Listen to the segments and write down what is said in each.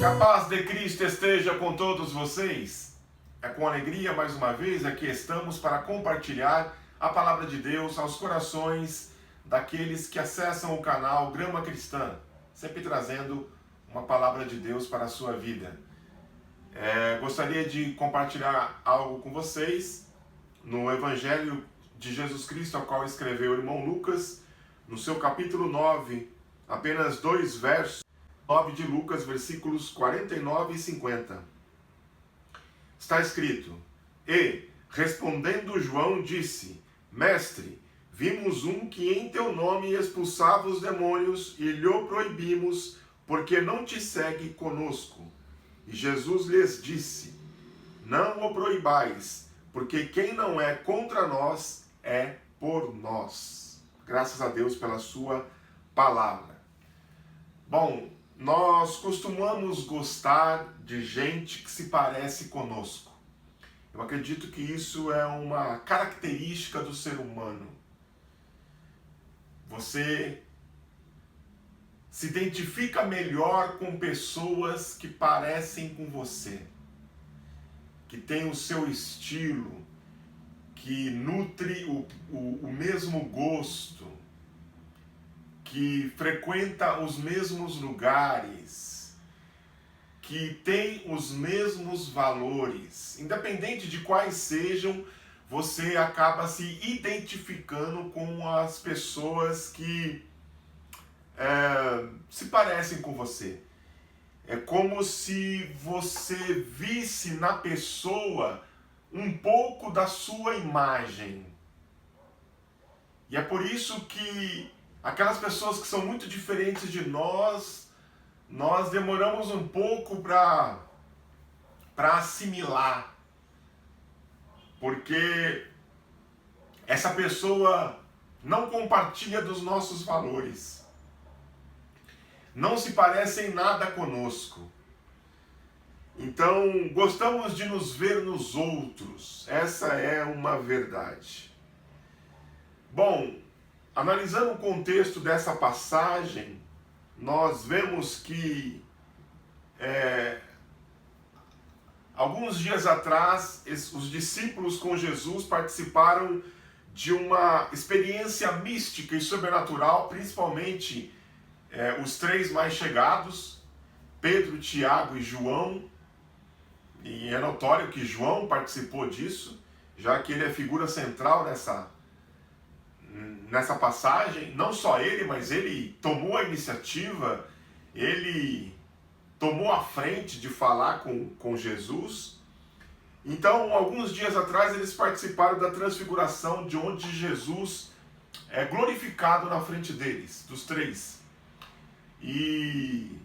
A paz de Cristo esteja com todos vocês. É com alegria, mais uma vez, aqui estamos para compartilhar a palavra de Deus aos corações daqueles que acessam o canal Grama Cristã, sempre trazendo uma palavra de Deus para a sua vida. Gostaria de compartilhar algo com vocês no Evangelho de Jesus Cristo, ao qual escreveu o irmão Lucas, no seu capítulo 9, apenas 2 versos, 9 de Lucas, versículos 49 e 50. Está escrito: E, respondendo João, disse: Mestre, vimos um que em teu nome expulsava os demônios e lhe o proibimos, porque não te segue conosco. E Jesus lhes disse: Não o proibais, porque quem não é contra nós é por nós. Graças a Deus pela sua palavra. Bom, nós costumamos gostar de gente que se parece conosco. Eu acredito que isso é uma característica do ser humano. Você se identifica melhor com pessoas que parecem com você, que têm o seu estilo, que nutre o mesmo gosto, que frequenta os mesmos lugares, que tem os mesmos valores. Independente de quais sejam, você acaba se identificando com as pessoas que se parecem com você. É como se você visse na pessoa um pouco da sua imagem. E é por isso que aquelas pessoas que são muito diferentes de nós demoramos um pouco para assimilar. Porque essa pessoa não compartilha dos nossos valores. Não se parece em nada conosco. Então, gostamos de nos ver nos outros. Essa é uma verdade. Bom, analisando o contexto dessa passagem, nós vemos que alguns dias atrás, os discípulos com Jesus participaram de uma experiência mística e sobrenatural, principalmente os 3 mais chegados, Pedro, Tiago e João. E é notório que João participou disso, já que ele é figura central nessa passagem. Não só ele, mas ele tomou a iniciativa, ele tomou a frente de falar com Jesus. Então, alguns dias atrás, eles participaram da transfiguração, de onde Jesus é glorificado na frente deles, dos 3. E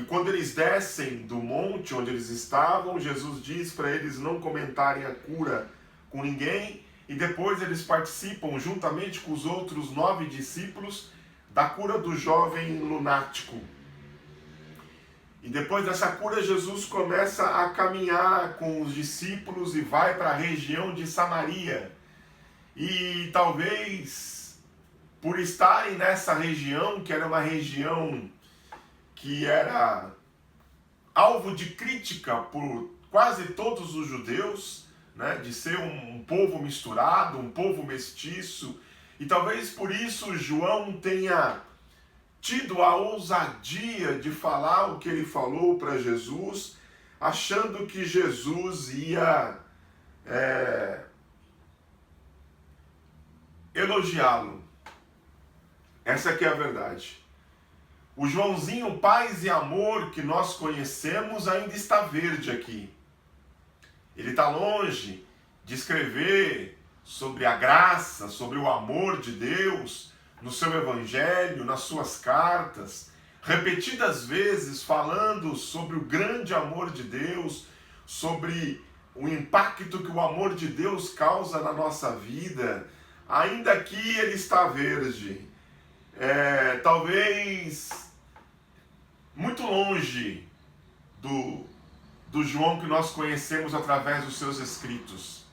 quando eles descem do monte onde eles estavam, Jesus diz para eles não comentarem a cura com ninguém, e depois eles participam, juntamente com os outros 9 discípulos, da cura do jovem lunático. E depois dessa cura, Jesus começa a caminhar com os discípulos e vai para a região de Samaria. E talvez, por estarem nessa região, que era uma região que era alvo de crítica por quase todos os judeus, né, de ser um povo misturado, um povo mestiço, e talvez por isso João tenha tido a ousadia de falar o que ele falou para Jesus, achando que Jesus ia elogiá-lo. Essa aqui é a verdade. O Joãozinho Paz e Amor que nós conhecemos ainda está verde aqui. Ele está longe de escrever sobre a graça, sobre o amor de Deus no seu evangelho, nas suas cartas, repetidas vezes falando sobre o grande amor de Deus, sobre o impacto que o amor de Deus causa na nossa vida. Ainda aqui ele está verde. Talvez muito longe do João que nós conhecemos através dos seus escritos.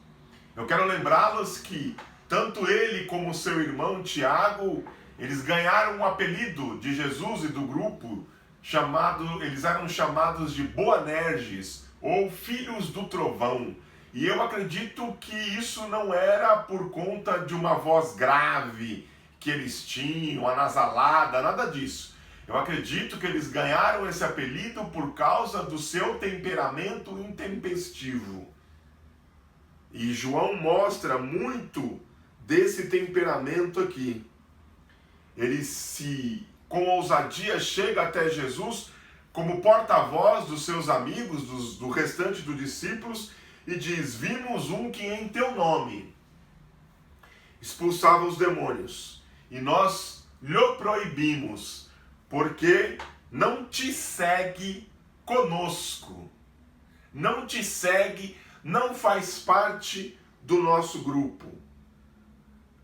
Eu quero lembrá-los que tanto ele como seu irmão Tiago, eles ganharam um apelido de Jesus e do grupo eles eram chamados de Boanerges, ou filhos do trovão. E eu acredito que isso não era por conta de uma voz grave que eles tinham, anasalada, nada disso. Eu acredito que eles ganharam esse apelido por causa do seu temperamento intempestivo. E João mostra muito desse temperamento aqui. Ele com ousadia chega até Jesus como porta-voz dos seus amigos, do restante dos discípulos, e diz: vimos um que em teu nome expulsava os demônios, e nós lhe proibimos, porque não te segue conosco. Não te segue, não faz parte do nosso grupo.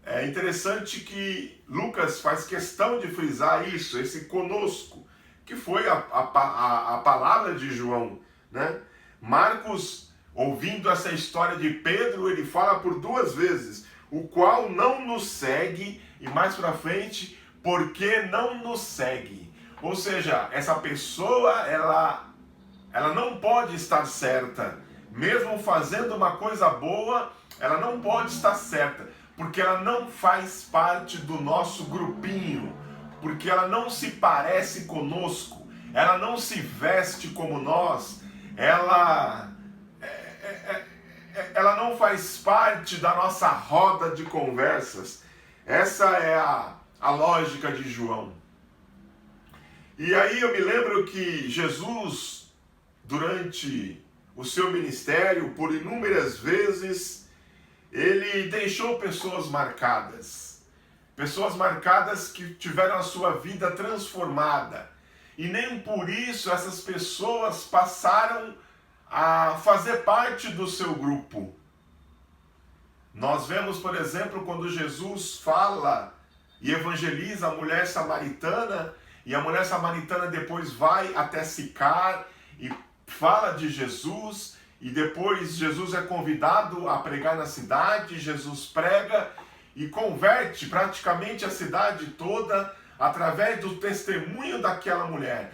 É interessante que Lucas faz questão de frisar isso, esse conosco, que foi a palavra de João, né? Marcos, ouvindo essa história de Pedro, ele fala por 2 vezes, o qual não nos segue, e mais para frente, porque não nos segue. Ou seja, essa pessoa, ela não pode estar certa. Mesmo fazendo uma coisa boa, ela não pode estar certa, porque ela não faz parte do nosso grupinho, porque ela não se parece conosco, ela não se veste como nós, ela não faz parte da nossa roda de conversas. Essa é a lógica de João. E aí eu me lembro que Jesus, durante o seu ministério, por inúmeras vezes, ele deixou pessoas marcadas que tiveram a sua vida transformada. E nem por isso essas pessoas passaram a fazer parte do seu grupo. Nós vemos, por exemplo, quando Jesus fala e evangeliza a mulher samaritana, e a mulher samaritana depois vai até Sicar e fala de Jesus, e depois Jesus é convidado a pregar na cidade, Jesus prega e converte praticamente a cidade toda através do testemunho daquela mulher.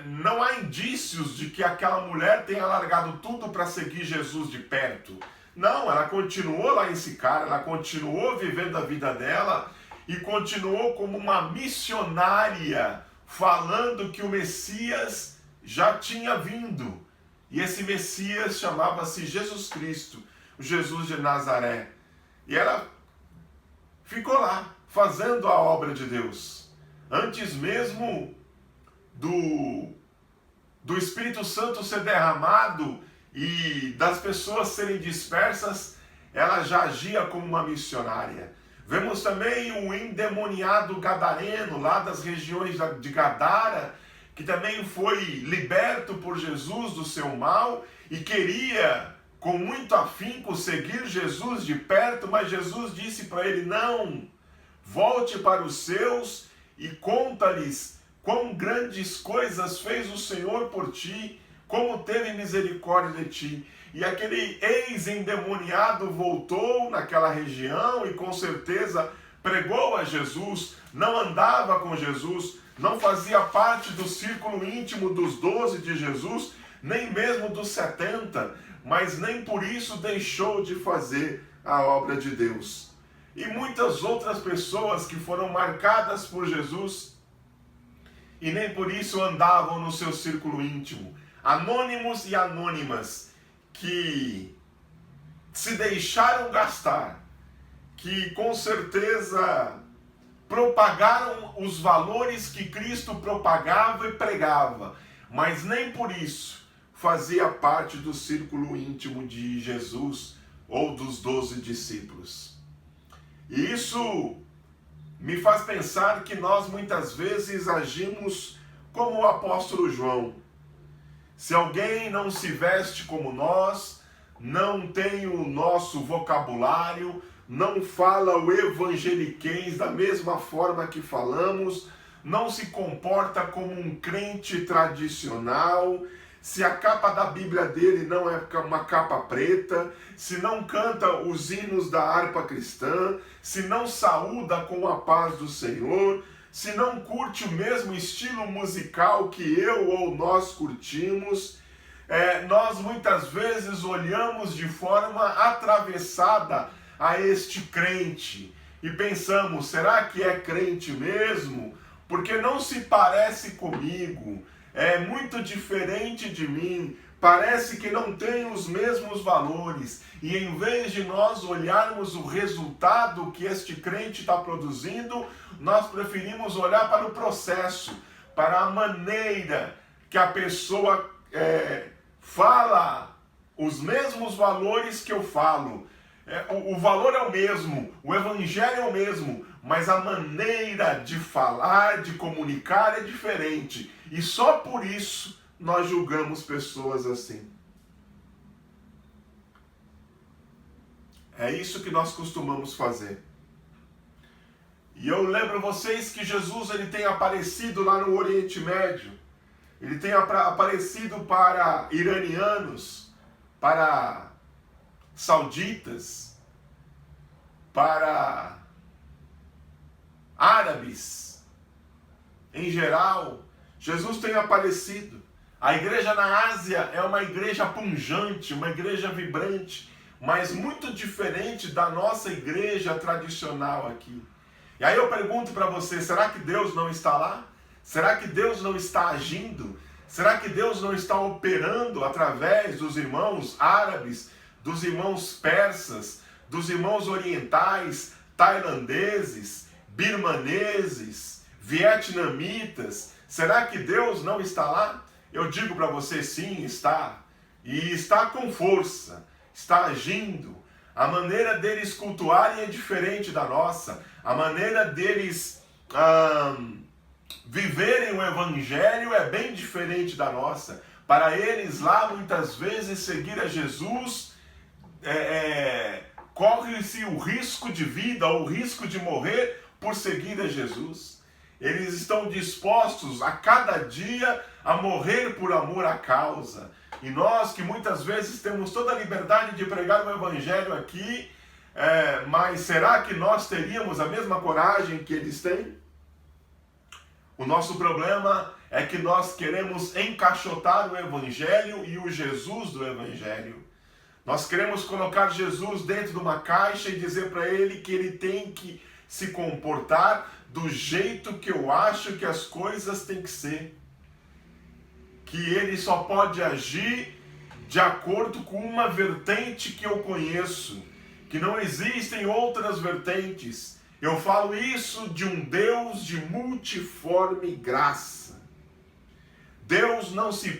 Não há indícios de que aquela mulher tenha largado tudo para seguir Jesus de perto. Não, ela continuou lá em Sicar, ela continuou vivendo a vida dela e continuou como uma missionária, falando que o Messias já tinha vindo. E esse Messias chamava-se Jesus Cristo, o Jesus de Nazaré. E ela ficou lá, fazendo a obra de Deus. Antes mesmo do Espírito Santo ser derramado e das pessoas serem dispersas, ela já agia como uma missionária. Vemos também o endemoniado gadareno, lá das regiões de Gadara, que também foi liberto por Jesus do seu mal e queria, com muito afinco, seguir Jesus de perto, mas Jesus disse para ele: não, volte para os seus e conta-lhes quão grandes coisas fez o Senhor por ti, como teve misericórdia de ti. E aquele ex-endemoniado voltou naquela região e com certeza pregou a Jesus, não andava com Jesus, não fazia parte do círculo íntimo dos 12 de Jesus, nem mesmo dos 70, mas nem por isso deixou de fazer a obra de Deus. E muitas outras pessoas que foram marcadas por Jesus e nem por isso andavam no seu círculo íntimo. Anônimos e anônimas que se deixaram gastar, que com certeza propagaram os valores que Cristo propagava e pregava, mas nem por isso fazia parte do círculo íntimo de Jesus ou dos 12 discípulos. E isso me faz pensar que nós muitas vezes agimos como o apóstolo João. Se alguém não se veste como nós, não tem o nosso vocabulário, não fala o evangeliquez da mesma forma que falamos, não se comporta como um crente tradicional, se a capa da Bíblia dele não é uma capa preta, se não canta os hinos da harpa cristã, se não saúda com a paz do Senhor, se não curte o mesmo estilo musical que eu ou nós curtimos, nós muitas vezes olhamos de forma atravessada a este crente e pensamos, será que é crente mesmo? Porque não se parece comigo, é muito diferente de mim, parece que não tem os mesmos valores. E em vez de nós olharmos o resultado que este crente está produzindo, nós preferimos olhar para o processo, para a maneira que a pessoa fala os mesmos valores que eu falo. O valor é o mesmo, o evangelho é o mesmo, mas a maneira de falar, de comunicar é diferente. E só por isso nós julgamos pessoas assim. É isso que nós costumamos fazer. E eu lembro vocês que Jesus ele tem aparecido lá no Oriente Médio. Ele tem aparecido para iranianos, para sauditas, para árabes, em geral. Jesus tem aparecido. A igreja na Ásia é uma igreja pungente, uma igreja vibrante, mas muito diferente da nossa igreja tradicional aqui. E aí eu pergunto para você, será que Deus não está lá? Será que Deus não está agindo? Será que Deus não está operando através dos irmãos árabes, dos irmãos persas, dos irmãos orientais, tailandeses, birmaneses, vietnamitas? Será que Deus não está lá? Eu digo para você, sim, está. E está com força, está agindo. A maneira deles cultuarem é diferente da nossa. A maneira deles viverem o evangelho é bem diferente da nossa. Para eles lá, muitas vezes, seguir a Jesus corre-se o risco de vida, ou o risco de morrer por seguir a Jesus. Eles estão dispostos a cada dia a morrer por amor à causa. E nós que muitas vezes temos toda a liberdade de pregar o evangelho aqui, mas será que nós teríamos a mesma coragem que eles têm? O nosso problema é que nós queremos encaixotar o evangelho e o Jesus do evangelho. Nós queremos colocar Jesus dentro de uma caixa e dizer para ele que ele tem que se comportar do jeito que eu acho que as coisas têm que ser. Que ele só pode agir de acordo com uma vertente que eu conheço. Que não existem outras vertentes. Eu falo isso de um Deus de multiforme graça. Deus não se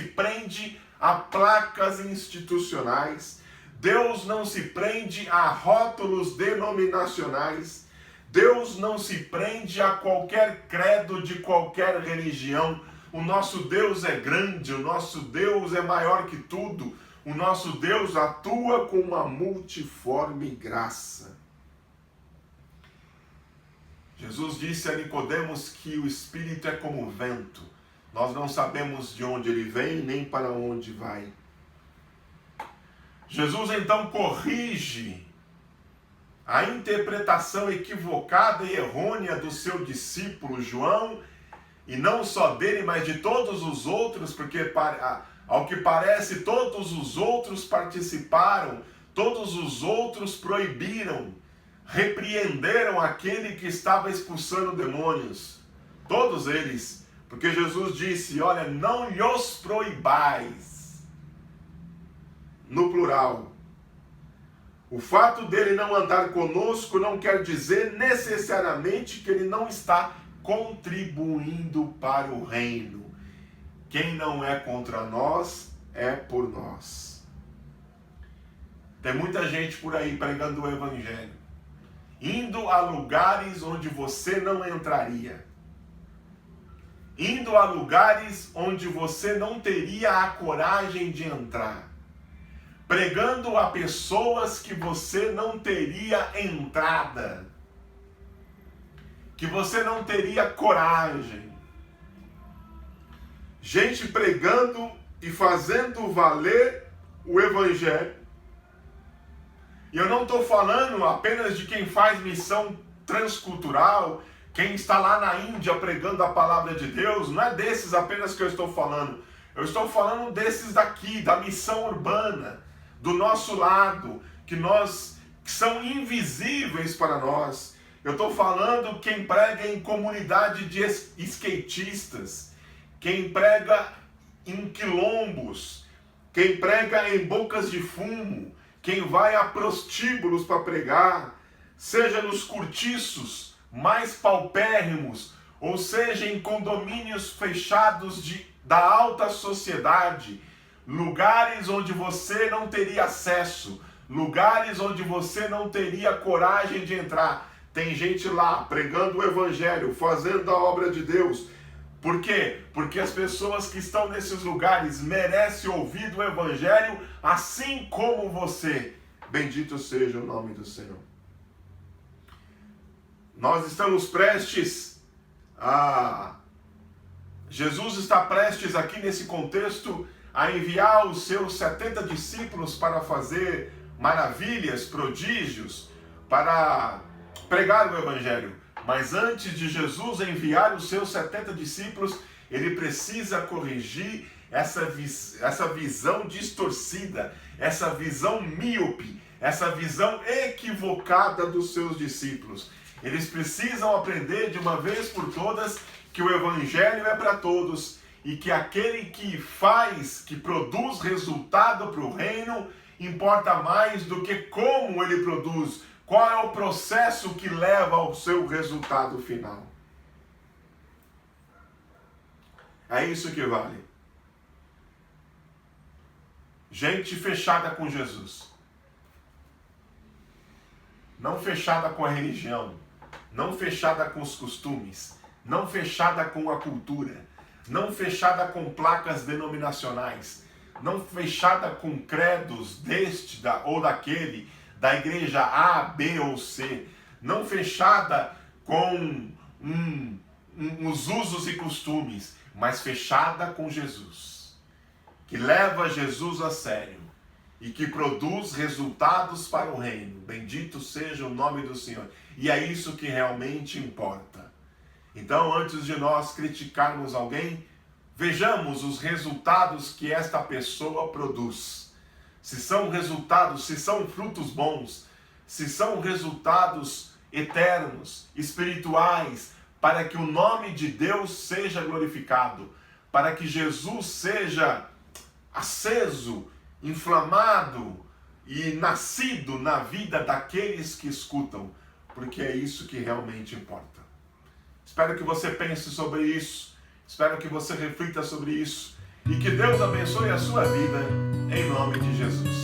prende a placas institucionais. Deus não se prende a rótulos denominacionais. Deus não se prende a qualquer credo de qualquer religião. O nosso Deus é grande, o nosso Deus é maior que tudo. O nosso Deus atua com uma multiforme graça. Jesus disse a Nicodemos que o Espírito é como o vento. Nós não sabemos de onde ele vem nem para onde vai. Jesus então corrige a interpretação equivocada e errônea do seu discípulo João, e não só dele, mas de todos os outros, porque ao que parece todos os outros participaram, todos os outros proibiram, repreenderam aquele que estava expulsando demônios, todos eles, porque Jesus disse, olha, não lhos proibais, no plural. O fato dele não andar conosco não quer dizer necessariamente que ele não está contribuindo para o reino. Quem não é contra nós, é por nós. Tem muita gente por aí pregando o evangelho, indo a lugares onde você não entraria, indo a lugares onde você não teria a coragem de entrar, pregando a pessoas que você não teria entrada, que você não teria coragem. Gente pregando e fazendo valer o evangelho. E eu não estou falando apenas de quem faz missão transcultural, Quem está lá na Índia pregando a palavra de Deus, não é desses apenas que eu estou falando. Eu estou falando desses daqui, da missão urbana, do nosso lado, que são invisíveis para nós. Eu estou falando quem prega em comunidade de skatistas, quem prega em quilombos, quem prega em bocas de fumo, quem vai a prostíbulos para pregar, seja nos cortiços mais paupérrimos, ou seja em condomínios fechados da alta sociedade, lugares onde você não teria acesso, lugares onde você não teria coragem de entrar. Tem gente lá pregando o evangelho, fazendo a obra de Deus. Por quê? Porque as pessoas que estão nesses lugares merecem ouvir do evangelho assim como você. Bendito seja o nome do Senhor. Nós estamos prestes Jesus está prestes aqui nesse contexto a enviar os seus 70 discípulos para fazer maravilhas, prodígios, para pregar o evangelho. Mas antes de Jesus enviar os seus 70 discípulos, ele precisa corrigir essa visão distorcida, essa visão míope, essa visão equivocada dos seus discípulos. Eles precisam aprender de uma vez por todas que o evangelho é para todos e que aquele que produz resultado para o reino, importa mais do que como ele produz, qual é o processo que leva ao seu resultado final. É isso que vale. Gente fechada com Jesus. Não fechada com a religião. Não fechada com os costumes. Não fechada com a cultura. Não fechada com placas denominacionais. Não fechada com credos ou daquele, da igreja A, B ou C. Não fechada com os usos e costumes, mas fechada com Jesus, que leva Jesus a sério e que produz resultados para o reino. Bendito seja o nome do Senhor. E é isso que realmente importa. Então, antes de nós criticarmos alguém, vejamos os resultados que esta pessoa produz. Se são resultados, se são frutos bons, se são resultados eternos, espirituais, para que o nome de Deus seja glorificado, para que Jesus seja aceso, inflamado e nascido na vida daqueles que escutam, porque é isso que realmente importa. Espero que você pense sobre isso, espero que você reflita sobre isso e que Deus abençoe a sua vida, em nome de Jesus.